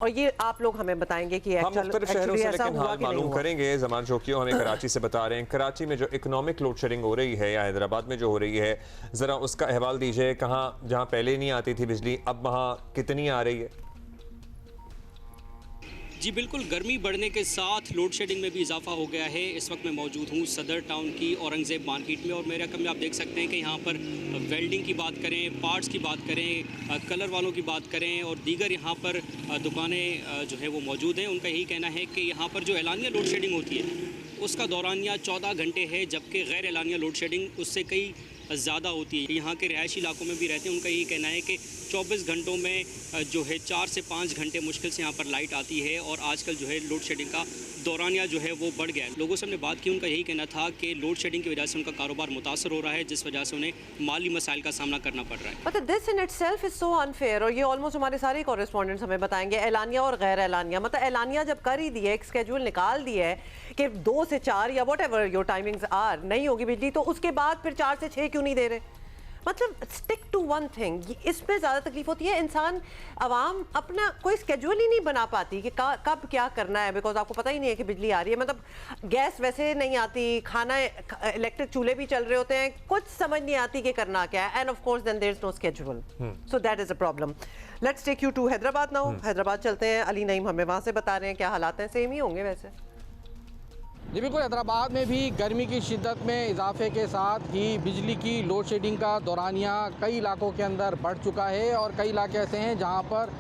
और ये आप लोग हमें बताएंगे कि हम मुख्तलिफ शहरों से ऐसा लेकिन हुआ हाल कि नहीं मालूम हुआ। करेंगे। जमान जोकियो हमें कराची से बता रहे हैं, कराची में जो इकोनॉमिक लोड शेडिंग हो रही है या हैदराबाद में जो हो रही है, ज़रा उसका अहवाल दीजिए। कहाँ जहाँ पहले नहीं आती थी बिजली, अब वहाँ कितनी आ रही है? जी बिल्कुल, गर्मी बढ़ने के साथ लोड शेडिंग में भी इजाफा हो गया है। इस वक्त मैं मौजूद हूँ सदर टाउन की औरंगज़ेब मार्केट में और मेरे कम में आप देख सकते हैं कि यहाँ पर वेल्डिंग की बात करें, पार्ट्स की बात करें, कलर वालों की बात करें और दीगर यहाँ पर दुकानें जो है वो मौजूद हैं। उनका यही कहना है कि यहाँ पर जो एलानिया लोड शेडिंग होती है उसका दौरानिया 14 घंटे है, जबकि गैर एलानिया लोड शेडिंग उससे कई ज़्यादा होती है। यहाँ के रिहायशी इलाकों में भी रहते हैं, उनका यही कहना है कि 24 घंटों में जो है 4 से 5 घंटे मुश्किल से यहाँ पर लाइट आती है और आजकल जो है लोड शेडिंग का दौरानिया जो है वो बढ़ गया है। लोगों से हमने बात की, उनका यही कहना था कि लोड शेडिंग की वजह से उनका कारोबार मुतासर हो रहा है, जिस वजह से उन्हें माली मसाइल का सामना करना पड़ रहा है। मतलब this in itself is so unfair और ये ऑलमोस्ट हमारे सारे कॉरेस्पॉन्डेंट्स हमें बताएंगे एलानिया और गैर एलानिया। मतलब एलानिया जब कर ही दिया, एक स्केड्यूल निकाल दिया है कि 2 से 4 या whatever your timings are नहीं होगी बिजली, तो उसके बाद फिर 4 से 6 क्यों नहीं दे रहे? मतलब स्टिक टू वन थिंग, इसमें ज़्यादा तकलीफ होती है। इंसान आवाम अपना कोई स्केड्यूल ही नहीं बना पाती कि कब क्या करना है, बिकॉज आपको पता ही नहीं है कि बिजली आ रही है। मतलब गैस वैसे नहीं आती, खाना इलेक्ट्रिक चूल्हे भी चल रहे होते हैं, कुछ समझ नहीं आती कि करना क्या है। And of course then there is no schedule, so that is a problem. Let's take you to Hyderabad now. Hyderabad चलते हैं, अली नईम हमें वहाँ से बता रहे हैं क्या हालात हैं। सेम ही होंगे वैसे। जी बिल्कुल, हैदराबाद में भी गर्मी की शिद्दत में इजाफे के साथ ही बिजली की लोड शेडिंग का दौरानिया कई इलाकों के अंदर बढ़ चुका है और कई इलाके ऐसे हैं जहां पर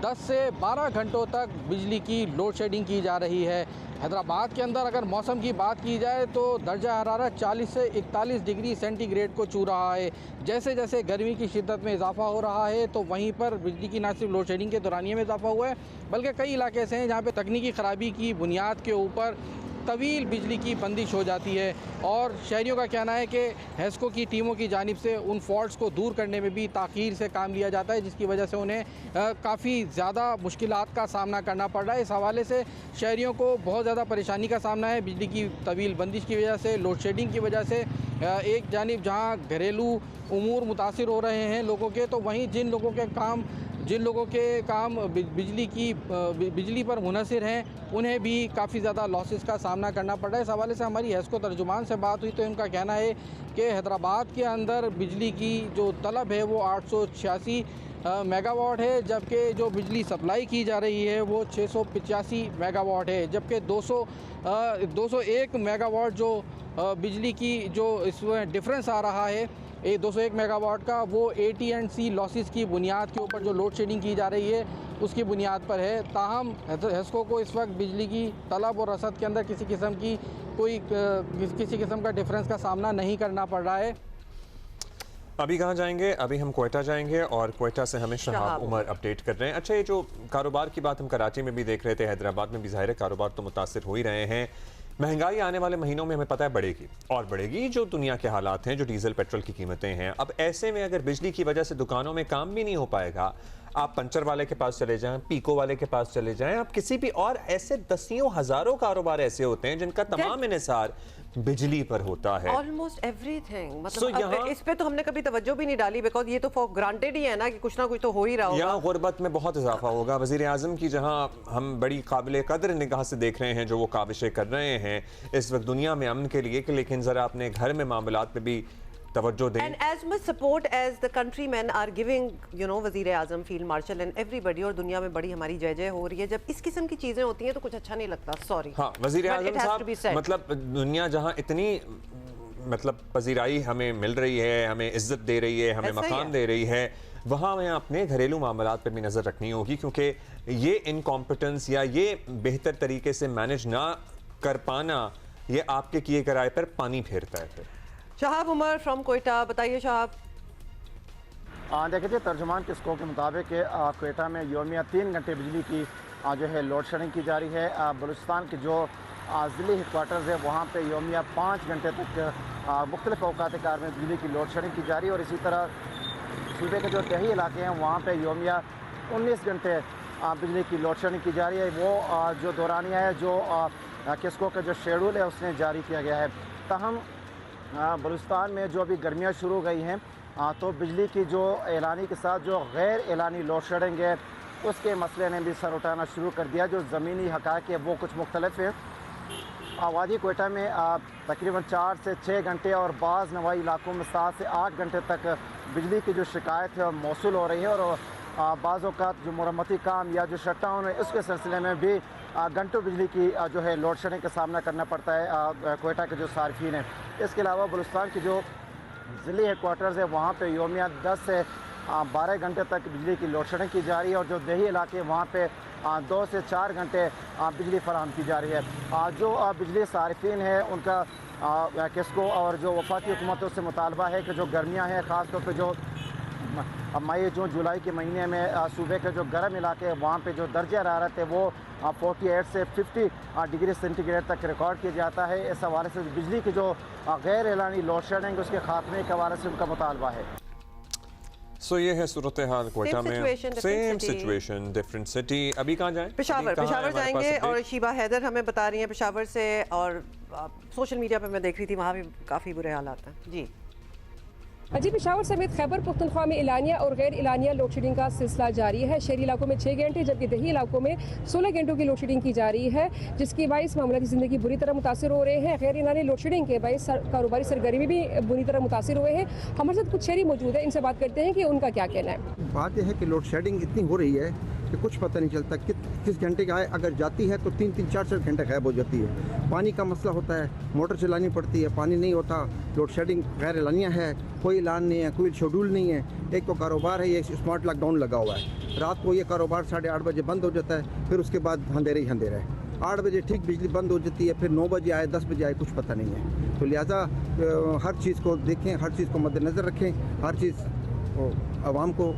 10 से 12 घंटों तक बिजली की लोड शेडिंग की जा रही है। हैदराबाद के अंदर अगर मौसम की बात की जाए तो दर्जा हरारत 40 से 41 डिग्री सेंटीग्रेड को छू रहा है। जैसे जैसे गर्मी की शिद्दत में इजाफा हो रहा है तो वहीं पर बिजली की न सिर्फ लोड शेडिंग के दौरानिए में इजाफा हुआ है, बल्कि कई इलाके ऐसे हैं जहाँ पर तकनीकी ख़राबी की बुनियाद के ऊपर तवील बिजली की बंदिश हो जाती है। और शहरियों का कहना है कि हेस्को की टीमों की जानिब से उन फॉल्ट्स को दूर करने में भी ताख़ीर से काम लिया जाता है, जिसकी वजह से उन्हें काफ़ी ज़्यादा मुश्किलात का सामना करना पड़ रहा है। इस हवाले से शहरियों को बहुत ज़्यादा परेशानी का सामना है बिजली की तवील बंदिश की वजह से, लोड शेडिंग की वजह से। एक जानिब जहाँ घरेलू उमूर मुतासिर हो रहे हैं लोगों के, तो वहीं जिन लोगों के काम बिजली पर मुनहसिर हैं उन्हें भी काफ़ी ज़्यादा लॉसेस का सामना करना पड़ रहा है। इस हवाले से हमारी हेस्को तर्जुमान से बात हुई तो इनका कहना है कि हैदराबाद के अंदर बिजली की जो तलब है वो 886 मेगावाट है, जबकि जो बिजली सप्लाई की जा रही है वो 685 मेगावाट है, जबकि 201 मेगावाट जो बिजली की जो इसमें डिफरेंस आ रहा है 201 मेगावाट का, वो AT&C लॉसेस की बुनियाद के ऊपर जो लोड शेडिंग की जा रही है उसकी बुनियाद पर है। ताहम हेस्को को इस वक्त बिजली की तलब और रसद के अंदर किसी किस्म का डिफरेंस का सामना नहीं करना पड़ रहा है। अभी कहाँ जाएंगे? अभी हम क्वेटा जाएंगे और क्वेटा से हमें शहाब उमर अपडेट कर रहे हैं। अच्छा, ये जो कारोबार की बात हम कराची में भी देख रहे थे, हैदराबाद में भी ज़ाहिर है कारोबार तो मुतासिर हो ही रहे हैं। महंगाई आने वाले महीनों में हमें पता है बढ़ेगी और बढ़ेगी। जो दुनिया के हालात हैं, जो डीजल पेट्रोल की कीमतें हैं, अब ऐसे में अगर बिजली की वजह से दुकानों में काम भी नहीं हो पाएगा, आप पंचर वाले के पास चले जाएं, पीको वाले के पास चले जाएं, आप किसी भी और ऐसे दसियों हजारों कारोबार ऐसे होते हैं जिनका तमाम इन्हिसार बिजली पर होता है। Almost everything. मतलब इस पे तो हमने कभी तवज्जो भी नहीं डाली, बिकॉज ये तो फॉर ग्रांटेड ही है ना कि कुछ ना कुछ तो हो ही रहा होगा। यहाँ गुर्बत में बहुत इजाफा होगा। वजीर आजम की जहाँ हम बड़ी काबिल कदर निगाह से देख रहे हैं जो वो काविशें कर रहे हैं इस वक्त दुनिया में अमन के लिए, लेकिन जरा अपने घर में मामलात पे भी तवज्जो दें। And as much support as the countrymen are giving, you know, वज़ीर आज़म, फील्ड मार्शल and everybody, और दुनिया में बड़ी हमारी जय जय हो रही है, जब इस किस्म की चीज़ें होती हैं तो कुछ अच्छा नहीं लगता। सॉरी। हाँ, वज़ीर आज़म साहब, मतलब दुनिया जहाँ इतनी मतलब पजीराई हमें मिल रही है, हमें इज्जत दे रही है, हमें मकान दे रही है, वहाँ हमें अपने घरेलू मामलात पर भी नज़र रखनी होगी, क्योंकि ये इनकॉम्पिटेंस या ये बेहतर तरीके से मैनेज ना कर पाना ये आपके किए कराए पर पानी फेरता है। फिर शहाब उमर फ्रॉम कोयटा, बताइए शहाब। देखिए, तर्जुमान के स्कोप के मुताबिक कोयटा में योमिया 3 घंटे बिजली की जो है लोड शेडिंग की जा रही है। बलूचिस्तान के जो ज़िले हेडक्वार्टर्स है वहाँ पे योमिया 5 घंटे तक मुख्तलिफ औकात कार में बिजली की लोड शेडिंग की जा रही है और इसी तरह सूबे के जो तही इलाके हैं वहाँ पे योमिया 19 घंटे बिजली की लोड शेडिंग की जा रही है। वो जो दौरानिया है, जो किस्को का जो शेड्यूल है उसने जारी किया गया है। ताहम बलूचिस्तान में जो अभी गर्मियाँ शुरू हो गई हैं तो बिजली की जो एलानी के साथ जो गैर एलानी लोड शेडिंग है उसके मसले ने भी सर उठाना शुरू कर दिया। जो ज़मीनी हक़ाइक़ है वो कुछ मुख्तलिफ है। वादी कोयटा में तकरीबन 4 से 6 घंटे और बाज़ नवाई इलाकों में 7 से 8 घंटे तक बिजली की जो शिकायत है मौसूल हो रही है और बाज़ औक़ात जो मरम्मती काम या जो शट डाउन है उसके सिलसिले में भी घंटों बिजली की जो है लोड शेडिंग का सामना करना पड़ता है कोयटा के जो सार्फिन हैं। इसके अलावा बलूचिस्तान की जो ज़िली हेडक्वार्टर्स है वहाँ पे योमिया 10 से 12 घंटे तक बिजली की लोड शेडिंग की जा रही है और जो देही इलाके वहाँ पे 2 से 4 घंटे बिजली फराहम की जा रही है। जो बिजली सार्फिन है उनका किसको और जो वफाकी हुकूमतों से मुतालबा है कि जो गर्मियाँ हैं ख़ास तौर पर जो मई जून जुलाई के महीने में सूबे के जो गर्म इलाके हैं वहाँ पे जो दर्जा हरारत है वो 48 से 50 डिग्री सेंटीग्रेड तक रिकॉर्ड किया जाता है। इस हवाले से बिजली की जो गैर एलानी लोड शेडिंग उसके खात्मे के हवाले से उनका मुतालबा है। सो ये है सूरत हाल कोयटा में, सेम सिचुएशन डिफरेंट सिटी। अभी कहाँ जाएं? पेशावर जाएंगे और शीबा हैदर हमें बता रही हैं पेशावर से, और सोशल मीडिया पे मैं देख रही थी वहाँ भी काफ़ी बुरे हालात हैं। जी जी, पेशावर समेत खैबर पख्तूनख्वा में एलानिया और गैर एलानिया लोड शेडिंग का सिलसिला जारी है। शहरी इलाकों में 6 घंटे जबकि दही इलाकों में 16 घंटों की लोड शेडिंग की जा रही है, जिसकी बाइस मामलाती ज़िंदगी बुरी तरह मुतासर हो रहे हैं। गैर एलानिया लोड शेडिंग के बाइस कारोबारी सरगर्मी भी बुरी तरह मुतासर हुए हैं। हमारे साथ कुछ शहरी मौजूद है, इनसे बात करते हैं कि उनका क्या कहना है। बात यह है कि लोड शेडिंग इतनी हो रही है कि कुछ पता नहीं चलता किस घंटे का है। अगर जाती है तो 3-3, 4-4 घंटे गायब हो जाती है। पानी का मसला होता है, मोटर चलानी पड़ती है, पानी नहीं होता। लोड शेडिंग गैर एलानिया है, कोई ऐलान नहीं है, कोई शेड्यूल नहीं है। एक तो कारोबार है, ये स्मार्ट लॉकडाउन लगा हुआ है। रात को ये कारोबार 8:30 बजे बंद हो जाता है, फिर उसके बाद अंधेरे ही अंधेरा है। 8 बजे ठीक बिजली बंद हो जाती है, फिर 9 बजे आए 10 बजे आए कुछ पता नहीं है। तो लिहाजा हर चीज़ को देखें, हर चीज़ को मद्देनज़र रखें, हर चीज़ आवाम को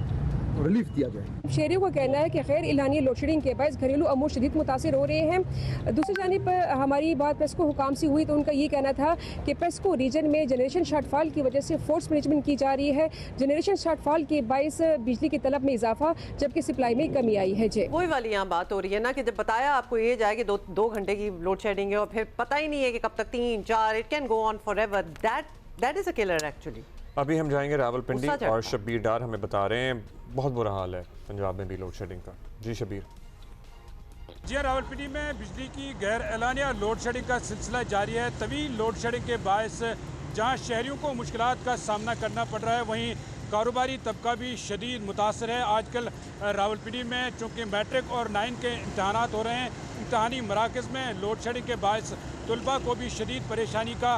रिलीफ दिया जाए। शहरियों का कहना है कि गैर एलानी लोड शेडिंग के बायस घरेलू अमूर शदीद मुतासर हो रहे हैं। दूसरी जानिब हमारी बात पेस्को हुकाम से हुई तो उनका ये कहना था कि पेस्को रीजन में जनरेशन शॉर्टफॉल की वजह से फोर्स मैनेजमेंट की जा रही है। जनरेशन शॉर्टफॉल के बायस बिजली की तलब में इजाफा जबकि सप्लाई में कमी आई है। जी वही वाली यहाँ बात हो रही है ना कि जब बताया आपको ये जाए कि दो घंटे की लोड शेडिंग है और फिर पता ही नहीं है कि कब तक 3-4, it can go on forever. That is a killer actually. अभी हम जाएंगे रावलपिंडी और शब्बीर डार हमें बता रहे हैं बहुत बुरा हाल है पंजाब में भी लोड शेडिंग का। जी शब्बीर। जी हाँ, रावलपिंडी में बिजली की गैर एलानिया लोड शेडिंग का सिलसिला जारी है। तवील लोड शेडिंग के बायस जहाँ शहरियों को मुश्किलात का सामना करना पड़ रहा है, वहीं कारोबारी तबका भी शदीद मुतासर है। आजकल रावलपिंडी में चूँकि मैट्रिक और 9 के इम्तहानात हो रहे हैं, इम्तहानी मराकज़ में लोड शेडिंग के बायस तलबा को भी शदीद परेशानी का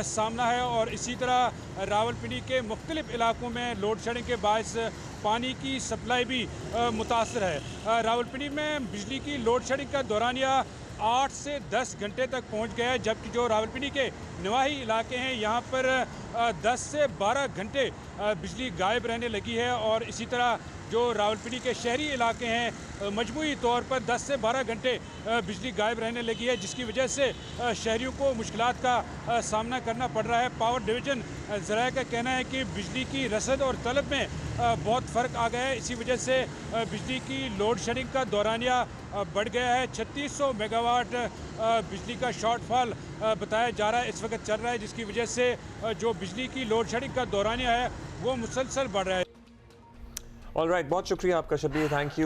सामना है। और इसी तरह रावलपिंडी के मुख्तलिफ इलाकों में लोड शेडिंग के बायस पानी की सप्लाई भी मुतासर है। रावलपिंडी में बिजली की लोड शेडिंग का दौरानिया 8 से 10 घंटे तक पहुंच गया है, जबकि जो रावलपिंडी के नवाही इलाके हैं यहाँ पर 10 से 12 घंटे बिजली गायब रहने लगी है। और इसी तरह जो रावलपिंडी के शहरी इलाके हैं मजमूई तौर पर 10 से 12 घंटे बिजली गायब रहने लगी है, जिसकी वजह से शहरियों को मुश्किलात का सामना करना पड़ रहा है। पावर डिवीज़न ज़राए का कहना है कि बिजली की रसद और तलब में बहुत फ़र्क आ गया है। इसी वजह से बिजली की लोड शेडिंग का दौरानिया बढ़ गया है। 3600 मेगावाट बिजली का शॉर्टफॉल बताया जा रहा है इस वक्त चल रहा है, जिसकी वजह से जो बिजली की लोड शेडिंग का दौरानिया है वो मुसलसल बढ़ रहा है। ऑलराइट, बहुत शुक्रिया आपका शब्बीर, थैंक यू।